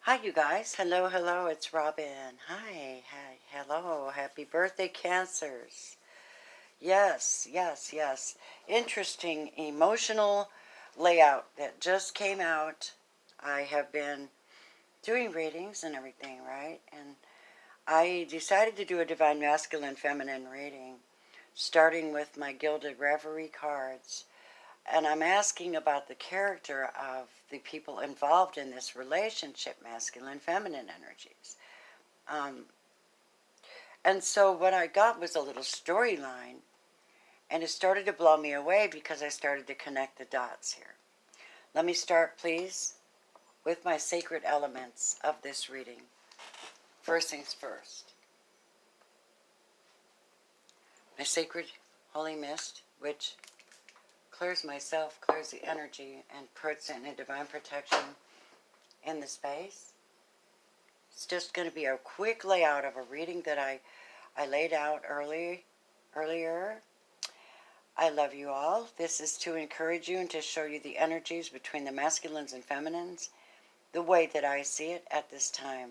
Hi, you guys. Hello, hello. It's Robin. Hi, hello. Happy birthday, Cancers. Yes, yes, yes. Interesting emotional layout that just came out. I have been doing readings and everything, right? And I decided to do a Divine Masculine Feminine reading, starting with my Gilded Reverie cards. And I'm asking about the character of the people involved in this relationship, masculine, feminine energies. Um, and so what I got was a little storyline, and it started to blow me away because I started to connect the dots here. Let me start, please, with my sacred elements of this reading. First things first. My sacred holy mist, which clears myself, clears the energy, and puts in a divine protection in the space. It's just going to be a quick layout of a reading that I laid out earlier. I love you all. This is to encourage you and to show you the energies between the masculines and feminines, the way that I see it at this time.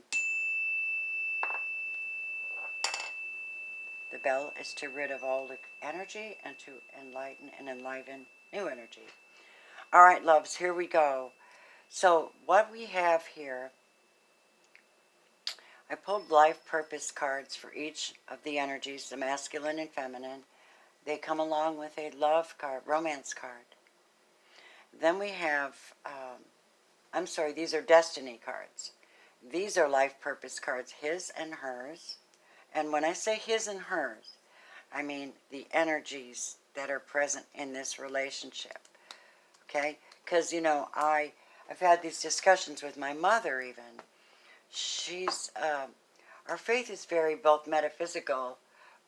The bell is to rid of all the energy and to enlighten and enliven new energy. All right, loves, here we go. So what we have here, I pulled life purpose cards for each of the energies, the masculine and feminine. They come along with a love card, romance card. Then we have, I'm sorry, these are destiny cards. These are life purpose cards, his and hers. And when I say his and hers, I mean the energies that are present in this relationship. Okay? Because, you know, I've had these discussions with my mother even. She's, our faith is very both metaphysical,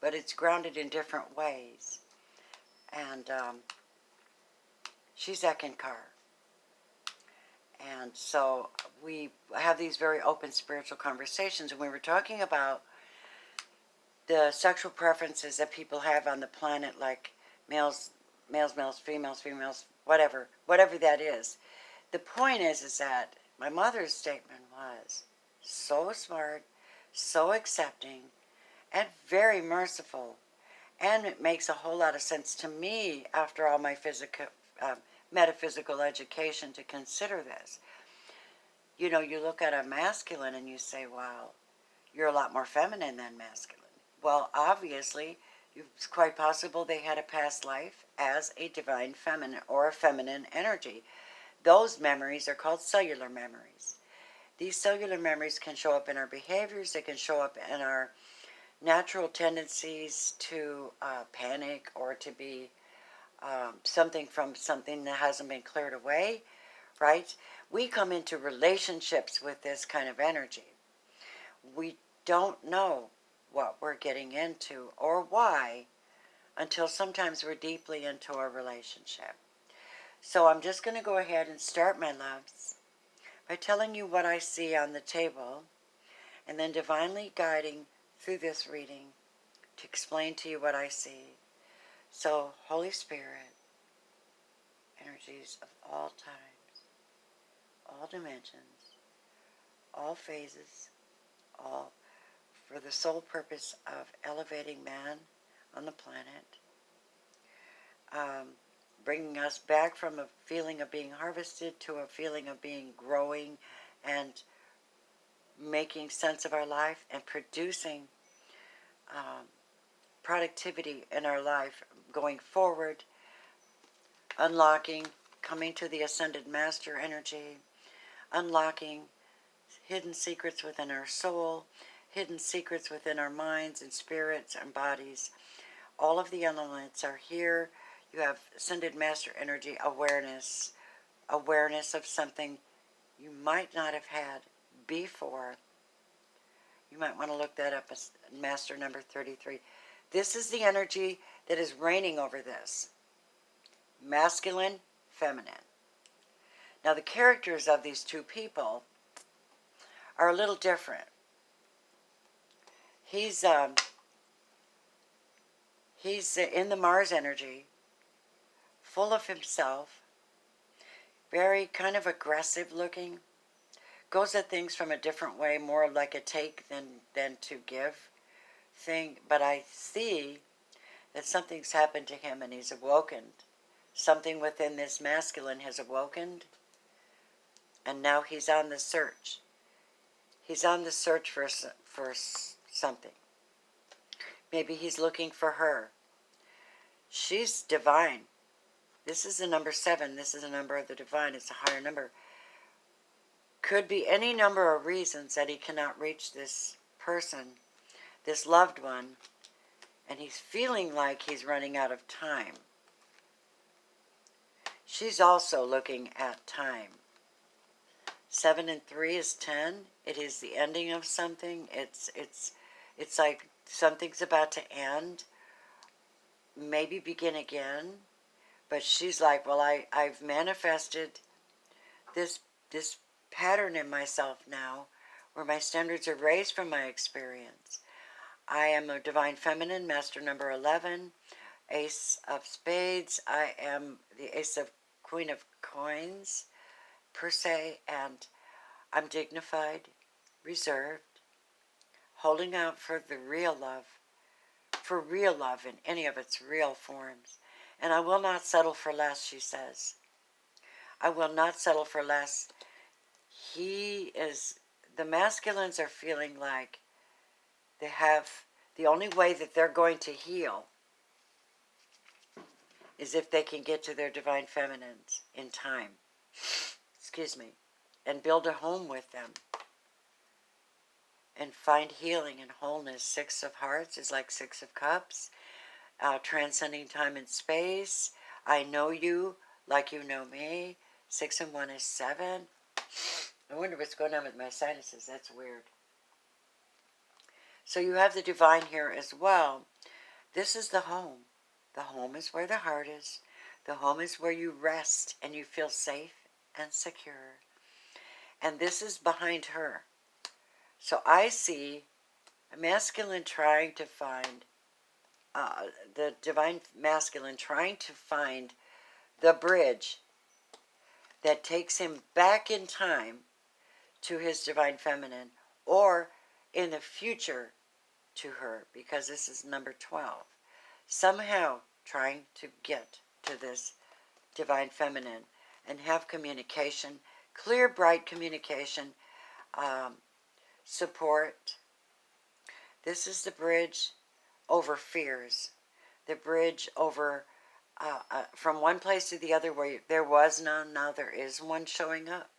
but it's grounded in different ways. And she's Ekankar. And so we have these very open spiritual conversations, and we were talking about the sexual preferences that people have on the planet, like males, females, whatever that is. The point is that my mother's statement was so smart, so accepting, and very merciful. And it makes a whole lot of sense to me after all my metaphysical education to consider this. You know, you look at a masculine and you say, wow, you're a lot more feminine than masculine. Well, obviously, it's quite possible they had a past life as a divine feminine or a feminine energy. Those memories are called cellular memories. These cellular memories can show up in our behaviors. They can show up in our natural tendencies to panic or to be something from something that hasn't been cleared away, right? We come into relationships with this kind of energy. We don't know what we're getting into or why until sometimes we're deeply into our relationship. So I'm just going to go ahead and start, my loves, by telling you what I see on the table and then divinely guiding through this reading to explain to you what I see. So, Holy Spirit, energies of all times, all dimensions, all phases, all for the sole purpose of elevating man on the planet, bringing us back from a feeling of being harvested to a feeling of being growing and making sense of our life and producing productivity in our life going forward, unlocking, coming to the Ascended Master energy, unlocking hidden secrets within our soul, hidden secrets within our minds and spirits and bodies. All of the elements are here. You have Ascended Master energy awareness, awareness of something you might not have had before. You might want to look that up as Master number 33. This is the energy that is reigning over this. Masculine, feminine. Now the characters of these two people are a little different. He's in the Mars energy, full of himself, very kind of aggressive looking, goes at things from a different way, more like a take than to give thing. But I see that something's happened to him and he's awoken. Something within this masculine has awoken, and now he's on the search. He's on the search for something. Maybe he's looking for her. She's divine. This is the number 7. This is a number of the divine. It's a higher number. Could be any number of reasons that he cannot reach this person, this loved one, and he's feeling like he's running out of time. She's also looking at time. 7 and 3 is 10. It is the ending of something. It's like something's about to end, maybe begin again. But she's like, well, I've manifested this pattern in myself now, where my standards are raised from my experience. I am a divine feminine, master number 11, ace of spades. I am the ace of queen of coins, per se, and I'm dignified, reserved, holding out for the real love in any of its real forms. And I will not settle for less, she says. I will not settle for less. The masculines are feeling like they have, the only way that they're going to heal is if they can get to their divine feminines in time. Excuse me. And build a home with them. And find healing and wholeness. 6 of hearts is like 6 of cups. Transcending time and space. I know you like you know me. 6 and 1 is 7. I wonder what's going on with my sinuses. That's weird. So you have the divine here as well. This is the home. The home is where the heart is. The home is where you rest and you feel safe and secure. And this is behind her. So I see a masculine trying to find, the divine masculine trying to find the bridge that takes him back in time to his divine feminine, or in the future to her, because this is number 12. Somehow trying to get to this divine feminine and have communication, clear, bright communication, support. This is the bridge over fears, the bridge over from one place to the other where there was none, now there is one showing up.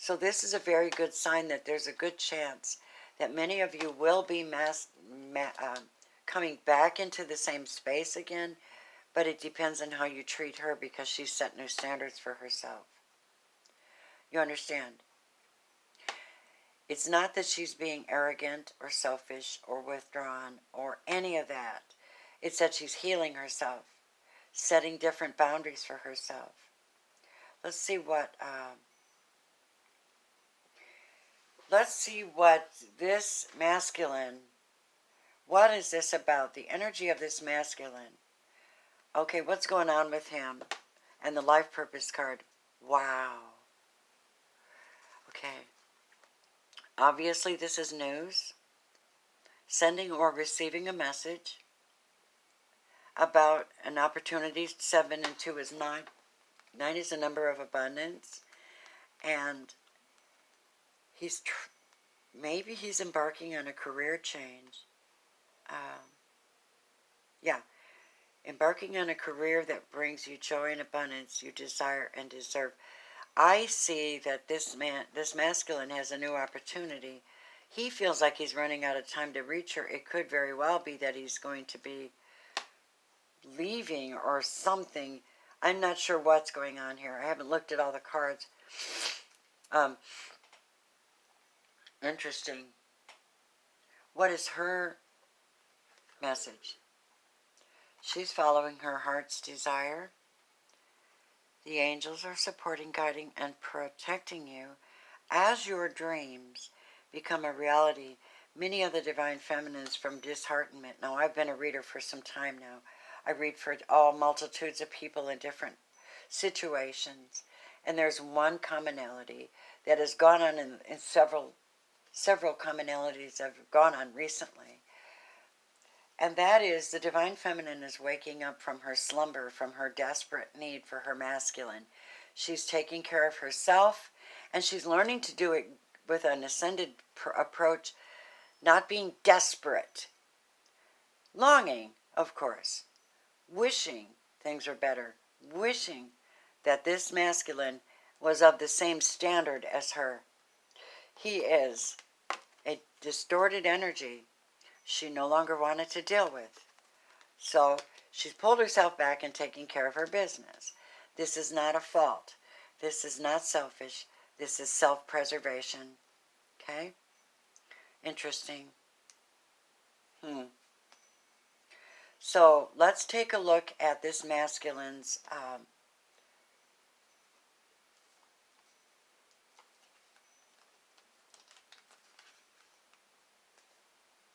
So this is a very good sign that there's a good chance that many of you will be coming back into the same space again, but it depends on how you treat her, because she's set new standards for herself. You understand? It's not that she's being arrogant or selfish or withdrawn or any of that. It's that she's healing herself, setting different boundaries for herself. Let's see what this masculine, what is this about? The energy of this masculine. Okay, what's going on with him? And the life purpose card. Wow. Okay. Obviously, this is news. Sending or receiving a message about an opportunity. 7 and 2 is 9. 9 is a number of abundance. And maybe he's embarking on a career change. Yeah. Embarking on a career that brings you joy and abundance you desire and deserve. I see that this masculine has a new opportunity. He feels like he's running out of time to reach her. It could very well be that he's going to be leaving or something. I'm not sure what's going on here. I haven't looked at all the cards. Interesting. What is her message? She's following her heart's desire. The angels are supporting, guiding, and protecting you as your dreams become a reality. Many of the divine feminines from disheartenment. Now, I've been a reader for some time now. I read for all multitudes of people in different situations. And there's one commonality. that has gone on in several commonalities that have gone on recently. And that is the divine feminine is waking up from her slumber, from her desperate need for her masculine. She's taking care of herself, and she's learning to do it with an ascended approach, not being desperate. Longing, of course. Wishing things were better. Wishing that this masculine was of the same standard as her. He is a distorted energy she no longer wanted to deal with. So she's pulled herself back and taking care of her business. This is not a fault. This is not selfish. This is self-preservation. Okay? Interesting. So let's take a look at this masculine's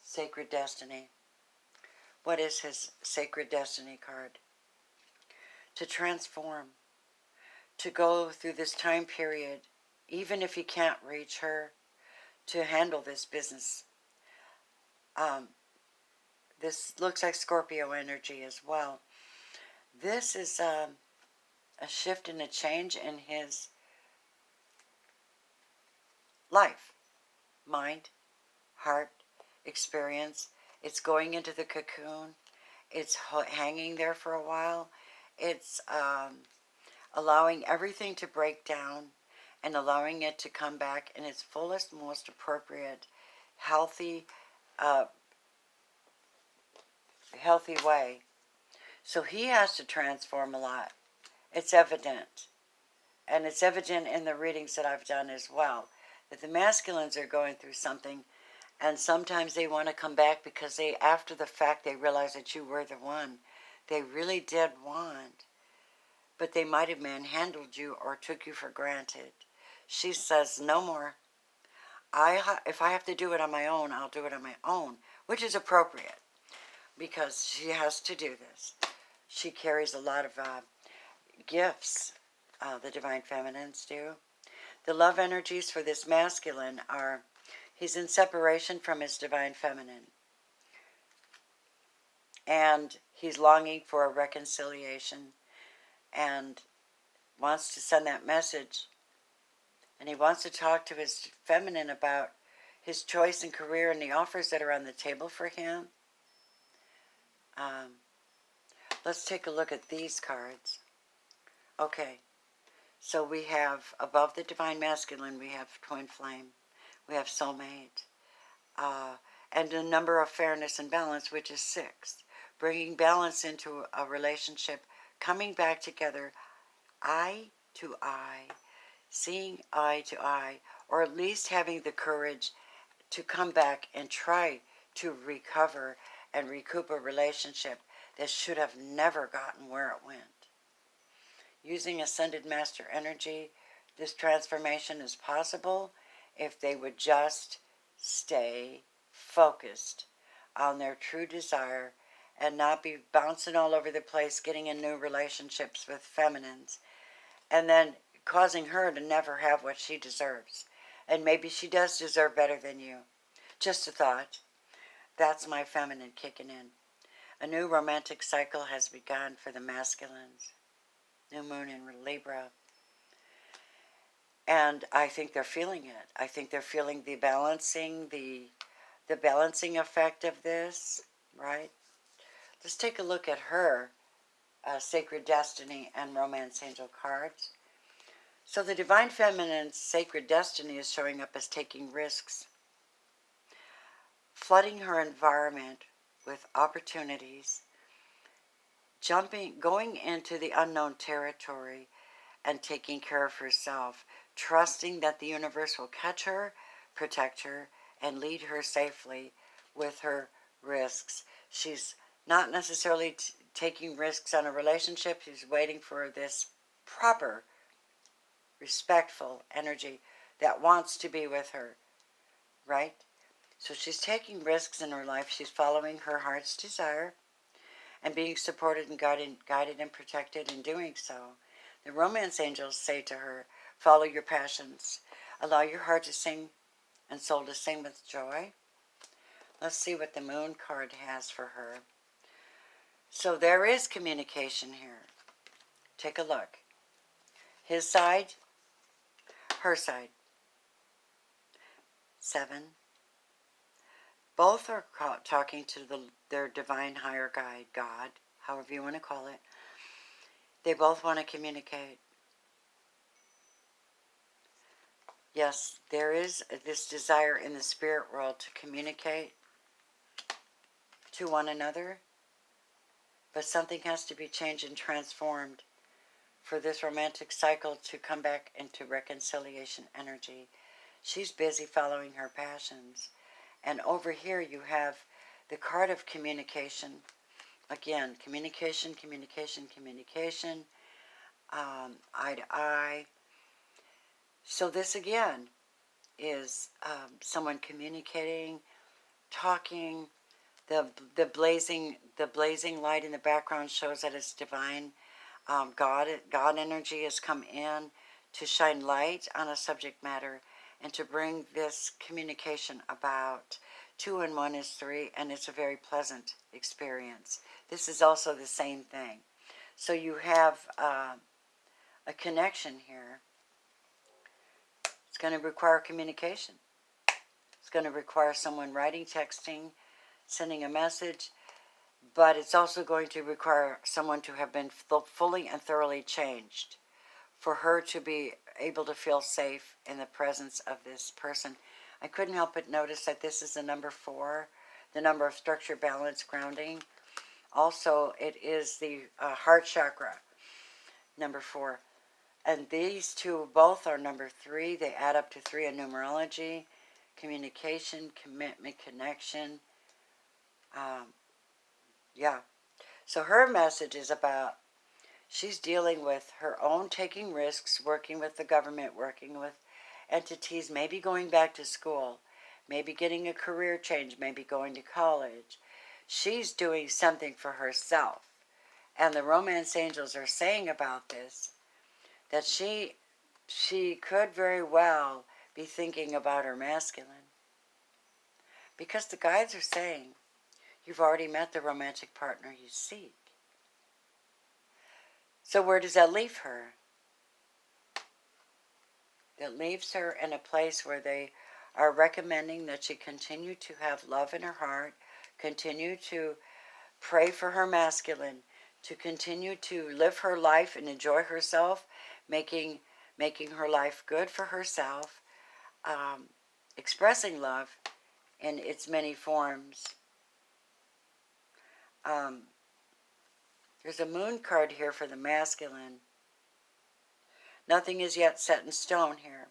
sacred destiny. What is his sacred destiny card? To transform, to go through this time period, even if he can't reach her, to handle this business. This looks like Scorpio energy as well. This is a shift and a change in his life, mind, heart, experience. It's going into the cocoon. It's hanging there for a while. It's allowing everything to break down and allowing it to come back in its fullest, most appropriate, healthy way. So he has to transform a lot. It's evident. And it's evident in the readings that I've done as well, that the masculines are going through something, and sometimes they want to come back because they, after the fact, they realize that you were the one they really did want, but they might have manhandled you or took you for granted. She says, no more. If I have to do it on my own, I'll do it on my own, which is appropriate because she has to do this. She carries a lot of gifts, the divine feminines do. The love energies for this masculine are, he's in separation from his divine feminine. And he's longing for a reconciliation and wants to send that message. And he wants to talk to his feminine about his choice in career and the offers that are on the table for him. Let's take a look at these cards. Okay, so we have, above the divine masculine, we have twin flame, we have soulmate, and a number of fairness and balance, which is 6. Bringing balance into a relationship, coming back together, eye to eye, seeing eye to eye, or at least having the courage to come back and try to recover and recoup a relationship that should have never gotten where it went. Using Ascended Master energy, this transformation is possible if they would just stay focused on their true desire and not be bouncing all over the place, getting in new relationships with feminines, and then causing her to never have what she deserves. And maybe she does deserve better than you. Just a thought. That's my feminine kicking in. A new romantic cycle has begun for the masculines. New moon in Libra. And I think they're feeling it. I think they're feeling the balancing effect of this, right? Let's take a look at her Sacred Destiny and Romance Angel cards. So the Divine Feminine's Sacred Destiny is showing up as taking risks, flooding her environment with opportunities, going into the unknown territory and taking care of herself, trusting that the universe will catch her, protect her, and lead her safely with her risks. She's not necessarily taking risks on a relationship. She's waiting for this proper, respectful energy that wants to be with her, right? So she's taking risks in her life. She's following her heart's desire and being supported and guided and protected in doing so. The romance angels say to her, follow your passions. Allow your heart to sing and soul to sing with joy. Let's see what the moon card has for her. So there is communication here. Take a look. His side, her side. 7. Both are talking to their divine higher guide, God, however you want to call it. They both want to communicate. Yes, there is this desire in the spirit world to communicate to one another, but something has to be changed and transformed for this romantic cycle to come back into reconciliation energy. She's busy following her passions. And over here you have the card of communication. Again, communication, communication, communication, eye to eye. So this again is someone communicating, talking. The blazing light in the background shows that it's divine. God energy has come in to shine light on a subject matter and to bring this communication about. 2 and 1 is 3, and it's a very pleasant experience. This is also the same thing. So you have a connection here. It's going to require communication. It's going to require someone writing, texting, sending a message, but it's also going to require someone to have been fully and thoroughly changed for her to be able to feel safe in the presence of this person. I couldn't help but notice that this is the number 4, the number of structure, balance, grounding. Also, it is the heart chakra, number 4. And these two both are number 3. They add up to 3 in numerology. Communication, commitment, connection. Yeah. So her message is about, she's dealing with her own taking risks, working with the government, working with entities, maybe going back to school, maybe getting a career change, maybe going to college. She's doing something for herself. And the romance angels are saying about this, that she could very well be thinking about her masculine. Because the guides are saying, you've already met the romantic partner you seek. So where does that leave her? It leaves her in a place where they are recommending that she continue to have love in her heart, continue to pray for her masculine, to continue to live her life and enjoy herself, making her life good for herself, expressing love in its many forms. There's a moon card here for the masculine. Nothing is yet set in stone here.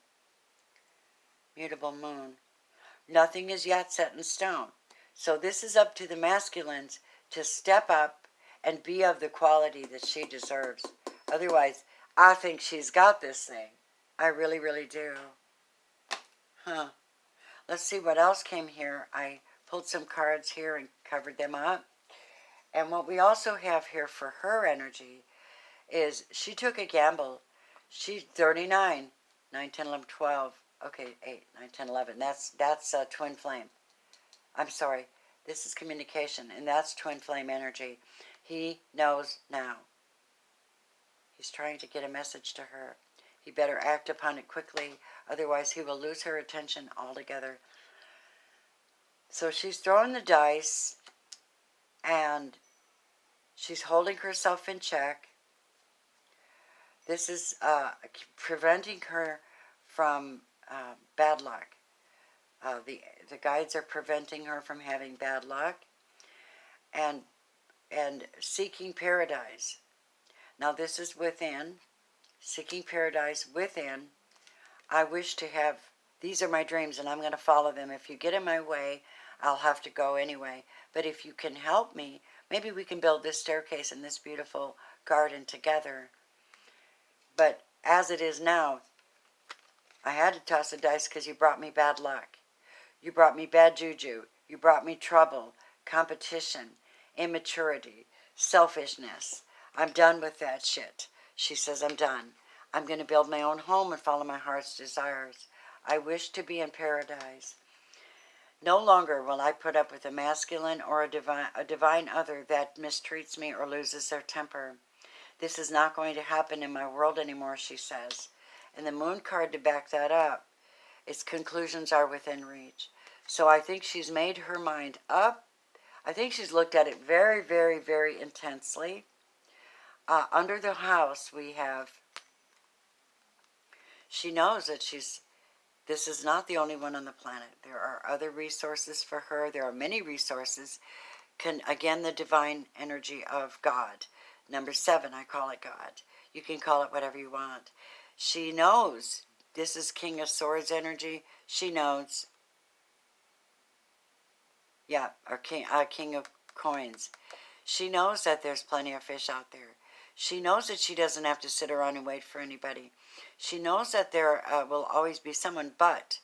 Mutable moon. Nothing is yet set in stone. So this is up to the masculines to step up and be of the quality that she deserves. Otherwise, I think she's got this thing. I really, really do. Let's see what else came here. I pulled some cards here and covered them up. And what we also have here for her energy is she took a gamble. She's 39, 9, 10, 11, 12. Okay, 8, 9, 10, 11. That's a twin flame. I'm sorry. This is communication, and that's twin flame energy. He knows now. He's trying to get a message to her. He better act upon it quickly, otherwise he will lose her attention altogether. So she's throwing the dice, and she's holding herself in check. This is preventing her from bad luck. The guides are preventing her from having bad luck and seeking paradise. Now this is within, seeking paradise within. I wish to have, these are my dreams and I'm going to follow them. If you get in my way, I'll have to go anyway. But if you can help me, maybe we can build this staircase and this beautiful garden together. But as it is now, I had to toss the dice because you brought me bad luck. You brought me bad juju. You brought me trouble, competition, immaturity, selfishness. I'm done with that shit. She says, I'm done. I'm going to build my own home and follow my heart's desires. I wish to be in paradise. No longer will I put up with a masculine or a divine other that mistreats me or loses their temper. This is not going to happen in my world anymore, she says. And the moon card to back that up, its conclusions are within reach. So I think she's made her mind up. I think she's looked at it very, very, very intensely. Under the house, we have, she knows that this is not the only one on the planet. There are other resources for her. There are many resources. Again, the divine energy of God. Number 7, I call it God. You can call it whatever you want. She knows this is King of Swords energy. She knows, yeah, or King of Coins. She knows that there's plenty of fish out there. She knows that she doesn't have to sit around and wait for anybody. She knows that there will always be someone, but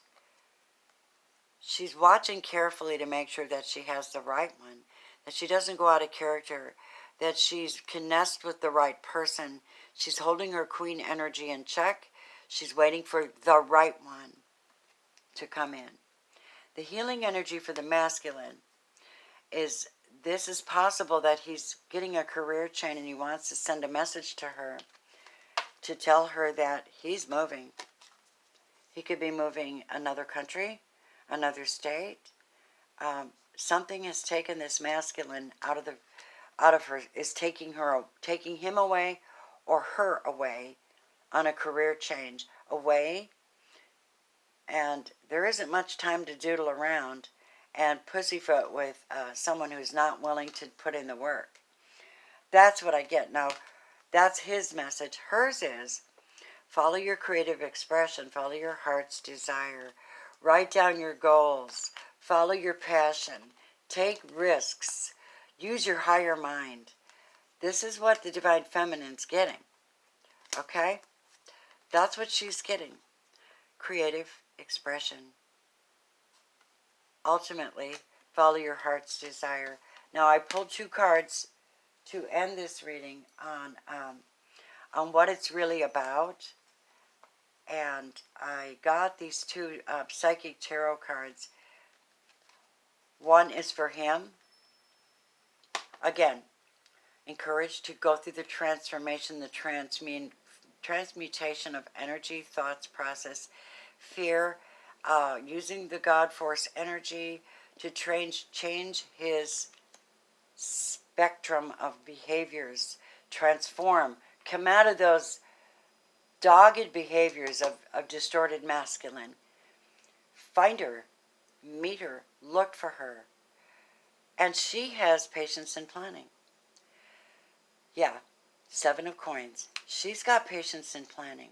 she's watching carefully to make sure that she has the right one, that she doesn't go out of character, that she can nest with the right person. She's holding her queen energy in check. She's waiting for the right one to come in. The healing energy for the masculine is, this is possible that he's getting a career change and he wants to send a message to her to tell her that he's moving. He could be moving another country, another state. Something has taken this masculine out of her, is taking him away or her away on a career change, away, and there isn't much time to doodle around and pussyfoot with someone who's not willing to put in the work. That's what I get. Now, that's his message. Hers is, follow your creative expression, follow your heart's desire, write down your goals, follow your passion, take risks, use your higher mind. This is what the Divine Feminine's getting. Okay? That's what she's getting. Creative expression. Ultimately, follow your heart's desire. Now, I pulled 2 cards to end this reading on what it's really about. And I got these 2 psychic tarot cards. One is for him. Again, encouraged to go through the transformation, the transmutation of energy, thoughts, process, fear, using the God Force energy to change his spectrum of behaviors, transform, come out of those dogged behaviors of distorted masculine. Find her, meet her, look for her. And she has patience and planning. Yeah, 7 of Coins. She's got patience and planning.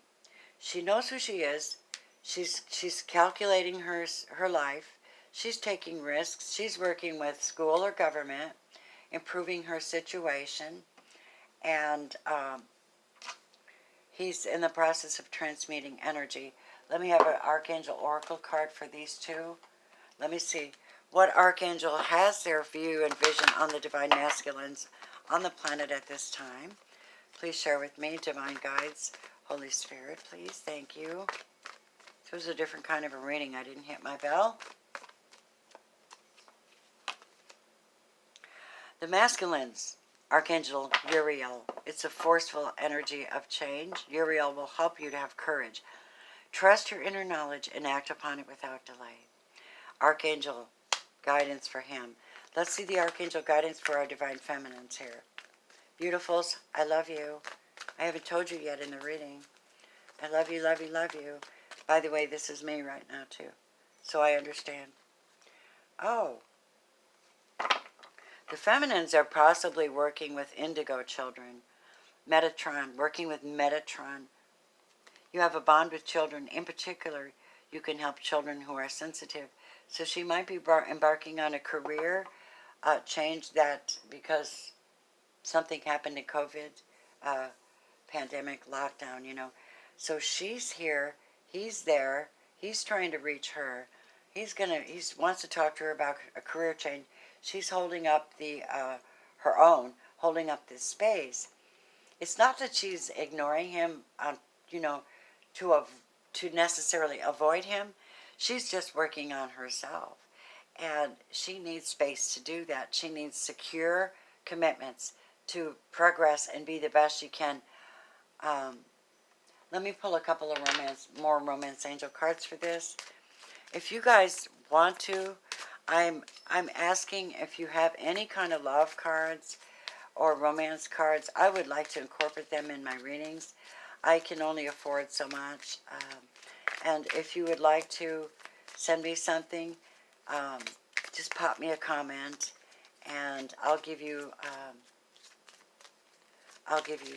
She knows who she is. She's calculating her life. She's taking risks. She's working with school or government, improving her situation. And he's in the process of transmuting energy. Let me have an Archangel Oracle card for these 2. Let me see what Archangel has their view and vision on the Divine Masculines on the planet at this time. Please share with me, Divine Guides, Holy Spirit, please. Thank you. This was a different kind of a reading. I didn't hit my bell. The Masculines, Archangel Uriel. It's a forceful energy of change. Uriel will help you to have courage. Trust your inner knowledge and act upon it without delay. Archangel guidance for him. Let's see the Archangel guidance for our Divine Feminines here. Beautifuls, I love you. I haven't told you yet in the reading. I love you, love you, love you. By the way, this is me right now too, so I understand. Oh, the Feminines are possibly working with indigo children. Metatron, working with Metatron. You have a bond with children. In particular, you can help children who are sensitive. So she might be embarking on a career change that because something happened in COVID, pandemic, lockdown, you know. So she's here, he's there, he's trying to reach her. He wants to talk to her about a career change. She's holding up holding up this space. It's not that she's ignoring him, you know, to to necessarily avoid him. She's just working on herself. And she needs space to do that. She needs secure commitments to progress and be the best she can. Let me pull a couple of more romance angel cards for this. If you guys want to, I'm asking if you have any kind of love cards or romance cards. I would like to incorporate them in my readings. I can only afford so much. And if you would like to send me something, just pop me a comment, and I'll give you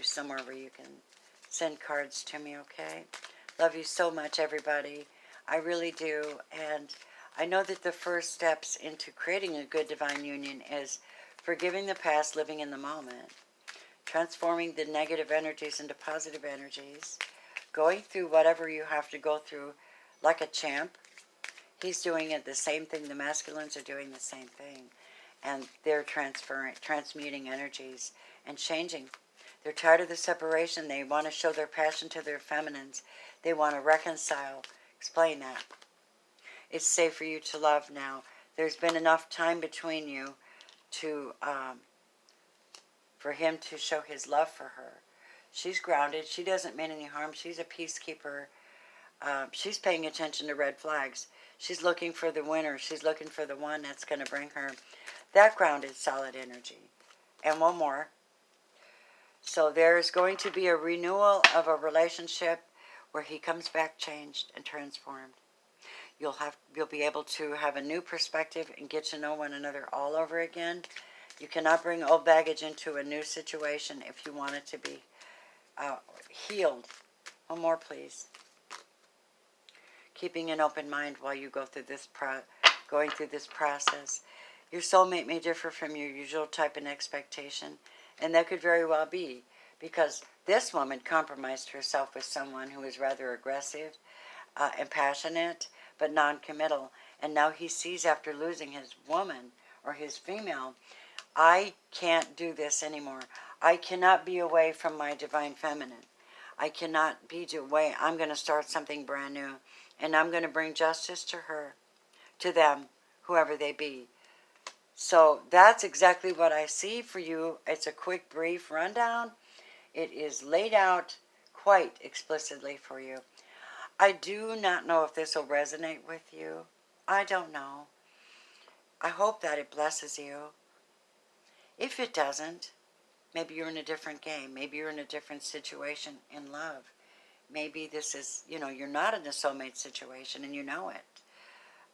somewhere where you can send cards to me, okay? Love you so much, everybody. I really do. And I know that the first steps into creating a good divine union is forgiving the past, living in the moment, transforming the negative energies into positive energies, going through whatever you have to go through like a champ. He's doing it the same thing. The masculines are doing the same thing. And they're transmuting energies and changing. They're tired of the separation. They want to show their passion to their feminines. They want to reconcile. Explain that. It's safe for you to love now. There's been enough time between you to for him to show his love for her. She's grounded. She doesn't mean any harm. She's a peacekeeper. She's paying attention to red flags. She's looking for the winner. She's looking for the one that's going to bring her that grounded, solid energy. And one more. So there's going to be a renewal of a relationship where he comes back changed and transformed. You'll be able to have a new perspective and get to know one another all over again. You cannot bring old baggage into a new situation if you want it to be healed. One more, please. Keeping an open mind while you go through this going through this process. Your soulmate may differ from your usual type and expectation, and that could very well be because this woman compromised herself with someone who is rather aggressive and passionate, but non-committal. And now he sees, after losing his woman or his female, I can't do this anymore. I cannot be away from my divine feminine. I cannot be away. I'm going to start something brand new. And I'm going to bring justice to her, to them, whoever they be. So that's exactly what I see for you. It's a quick, brief rundown. It is laid out quite explicitly for you. I do not know if this will resonate with you. I don't know. I hope that it blesses you. If it doesn't, maybe you're in a different game. Maybe you're in a different situation in love. Maybe this is, you're not in a soulmate situation and you know it.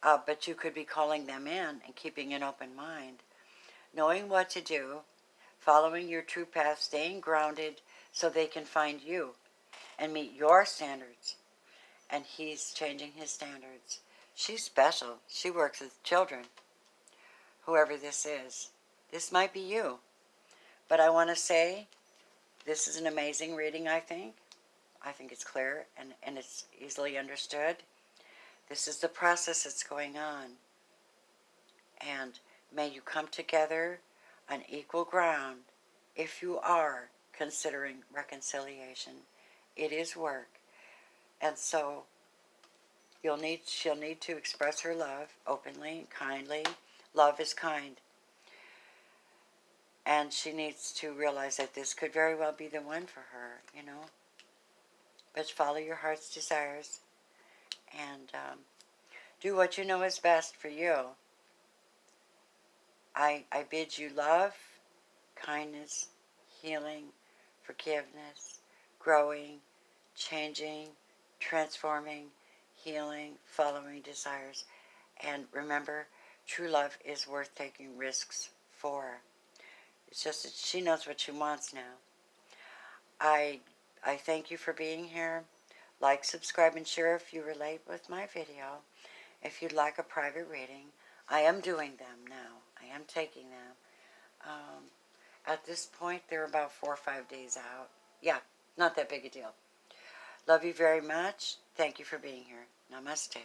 But you could be calling them in and keeping an open mind. Knowing what to do, following your true path, staying grounded so they can find you and meet your standards. And he's changing his standards. She's special. She works with children. Whoever this is. This might be you. But I want to say, this is an amazing reading, I think. I think it's clear and it's easily understood. This is the process that's going on. And may you come together on equal ground if you are considering reconciliation. It is work. And so she'll need to express her love openly, kindly. Love is kind. And she needs to realize that this could very well be the one for her, But follow your heart's desires and do what you know is best for you. I bid you love, kindness, healing, forgiveness, growing, changing, transforming, healing, following desires. And remember, true love is worth taking risks for. It's just that she knows what she wants now. I thank you for being here. Like, subscribe, and share if you relate with my video. If you'd like a private reading, I am doing them now. I am taking them. At this point, they're about 4 or 5 days out. Yeah, not that big a deal. Love you very much. Thank you for being here. Namaste.